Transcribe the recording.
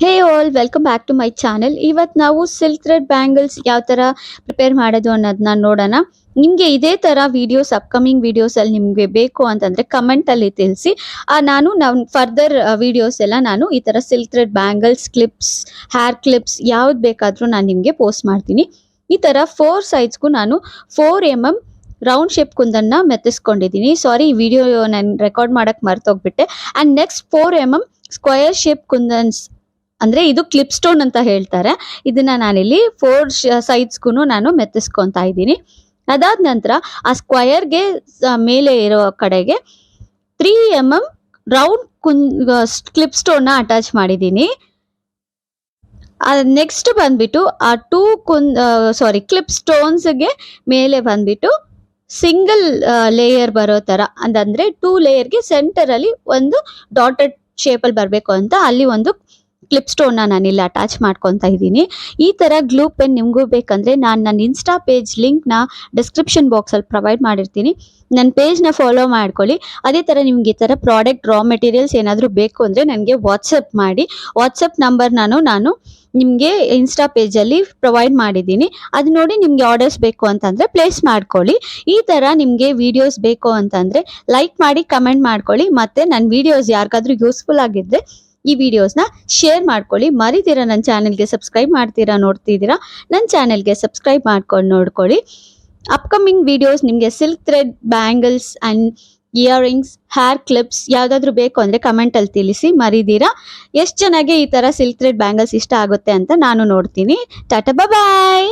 Hey all welcome back to my channel. ಇವತ್ತು ನಾವು silk thread bangles ಯಾವ ಥರ ಪ್ರಿಪೇರ್ ಮಾಡೋದು ಅನ್ನೋದನ್ನ ನೋಡೋಣ. ನಿಮಗೆ ಇದೇ ಥರ ವಿಡಿಯೋಸ್ ಅಪ್ಕಮಿಂಗ್ ವಿಡಿಯೋಸಲ್ಲಿ ನಿಮಗೆ ಬೇಕು ಅಂತಂದರೆ ಕಮೆಂಟಲ್ಲಿ ತಿಳಿಸಿ. ನಾನು ಫರ್ದರ್ ವಿಡಿಯೋಸ್ ಎಲ್ಲ ನಾನು ಈ ಥರ silk thread bangles, clips, hair clips ಯಾವ್ದು ಬೇಕಾದರೂ ನಾನು ನಿಮಗೆ ಪೋಸ್ಟ್ ಮಾಡ್ತೀನಿ. ಈ ಥರ 4 ಸೈಡ್ಸ್ಗೂ ನಾನು 4 mm ರೌಂಡ್ ಶೇಪ್ ಕುಂದನ್ನು ಮೆತ್ತಿಸ್ಕೊಂಡಿದ್ದೀನಿ. ಸಾರಿ, ಈ ವಿಡಿಯೋ ನಾನು ರೆಕಾರ್ಡ್ ಮಾಡೋಕ್ಕೆ ಮರ್ತೋಗ್ಬಿಟ್ಟೆ. And next 4 mm square shape kundans, ಅಂದರೆ ಇದು ಕ್ಲಿಪ್ ಸ್ಟೋನ್ ಅಂತ ಹೇಳ್ತಾರೆ. ಇದನ್ನ ನಾನಿಲ್ಲಿ 4 ಸೈಡ್ಸ್ಗೂ ನಾನು ಮೆತ್ತಿಸ್ಕೊತಾ ಇದ್ದೀನಿ. ಅದಾದ ನಂತರ ಆ ಸ್ಕ್ವಯರ್ಗೆ ಮೇಲೆ ಇರೋ ಕಡೆಗೆ 3 mm ರೌಂಡ್ ಕ್ಲಿಪ್ ಸ್ಟೋನ್ನ ಅಟ್ಯಾಚ್ ಮಾಡಿದ್ದೀನಿ. ನೆಕ್ಸ್ಟ್ ಬಂದ್ಬಿಟ್ಟು ಆ ಕ್ಲಿಪ್ ಸ್ಟೋನ್ಸ್ಗೆ ಮೇಲೆ ಬಂದ್ಬಿಟ್ಟು ಸಿಂಗಲ್ ಲೇಯರ್ ಬರೋ ಥರ, ಅಂದರೆ 2 ಲೇಯರ್ಗೆ ಸೆಂಟರಲ್ಲಿ ಒಂದು ಡಾಟೆಡ್ ಶೇಪಲ್ಲಿ ಬರಬೇಕು ಅಂತ ಅಲ್ಲಿ ಒಂದು ಕ್ಲಿಪ್ ಸ್ಟೋನ್ನ ನಾನಿಲ್ಲಿ ಅಟ್ಯಾಚ್ ಮಾಡ್ಕೊತಾ ಇದ್ದೀನಿ. ಈ ಥರ ಗ್ಲೂ ಪೆನ್ ನಿಮಗೂ ಬೇಕಂದರೆ ನಾನು ನನ್ನ ಇನ್ಸ್ಟಾ ಪೇಜ್ ಲಿಂಕ್ನ ಡಿಸ್ಕ್ರಿಪ್ಷನ್ ಬಾಕ್ಸಲ್ಲಿ ಪ್ರೊವೈಡ್ ಮಾಡಿರ್ತೀನಿ. ನನ್ನ ಪೇಜ್ನ ಫಾಲೋ ಮಾಡ್ಕೊಳ್ಳಿ. ಅದೇ ಥರ ನಿಮ್ಗೆ ಈ ಥರ ಪ್ರಾಡಕ್ಟ್ ರಾ ಮೆಟೀರಿಯಲ್ಸ್ ಏನಾದರೂ ಬೇಕು ಅಂದರೆ ನನಗೆ ವಾಟ್ಸಪ್ ಮಾಡಿ. ವಾಟ್ಸಪ್ ನಂಬರ್ ನಾನು ನಿಮಗೆ ಇನ್ಸ್ಟಾ ಪೇಜಲ್ಲಿ ಪ್ರೊವೈಡ್ ಮಾಡಿದ್ದೀನಿ. ಅದು ನೋಡಿ ನಿಮಗೆ ಆರ್ಡರ್ಸ್ ಬೇಕು ಅಂತಂದರೆ ಪ್ಲೇಸ್ ಮಾಡ್ಕೊಳ್ಳಿ. ಈ ಥರ ನಿಮಗೆ ವೀಡಿಯೋಸ್ ಬೇಕು ಅಂತಂದರೆ ಲೈಕ್ ಮಾಡಿ, ಕಮೆಂಟ್ ಮಾಡ್ಕೊಳ್ಳಿ. ಮತ್ತು ನನ್ನ ವೀಡಿಯೋಸ್ ಯಾರಿಗಾದ್ರೂ ಯೂಸ್ಫುಲ್ ಆಗಿದ್ದರೆ ಈ ವಿಡಿಯೋಸ್ನ ಶೇರ್ ಮಾಡ್ಕೊಳ್ಳಿ. ಮರಿತೀರಾ ನನ್ನ ಚಾನೆಲ್ಗೆ ಸಬ್ಸ್ಕ್ರೈಬ್ ನೋಡ್ತಿದ್ದೀರಾ, ನನ್ನ ಚಾನೆಲ್ಗೆ ಸಬ್ಸ್ಕ್ರೈಬ್ ಮಾಡ್ಕೊಂಡು ನೋಡ್ಕೊಳ್ಳಿ. ಅಪ್ಕಮಿಂಗ್ ವಿಡಿಯೋಸ್ ನಿಮಗೆ silk thread bangles and earrings, hair clips ಯಾವುದಾದ್ರೂ ಬೇಕು ಅಂದರೆ ಕಮೆಂಟಲ್ಲಿ ತಿಳಿಸಿ. ಮರಿದೀರಾ. ಎಷ್ಟು ಚೆನ್ನಾಗಿ ಈ ಥರ ಸಿಲ್ಕ್ ಥ್ರೆಡ್ ಬ್ಯಾಂಗಲ್ಸ್ ಇಷ್ಟ ಆಗುತ್ತೆ ಅಂತ ನಾನು ನೋಡ್ತೀನಿ. ಟಾಟಾ, ಬಾಯ್.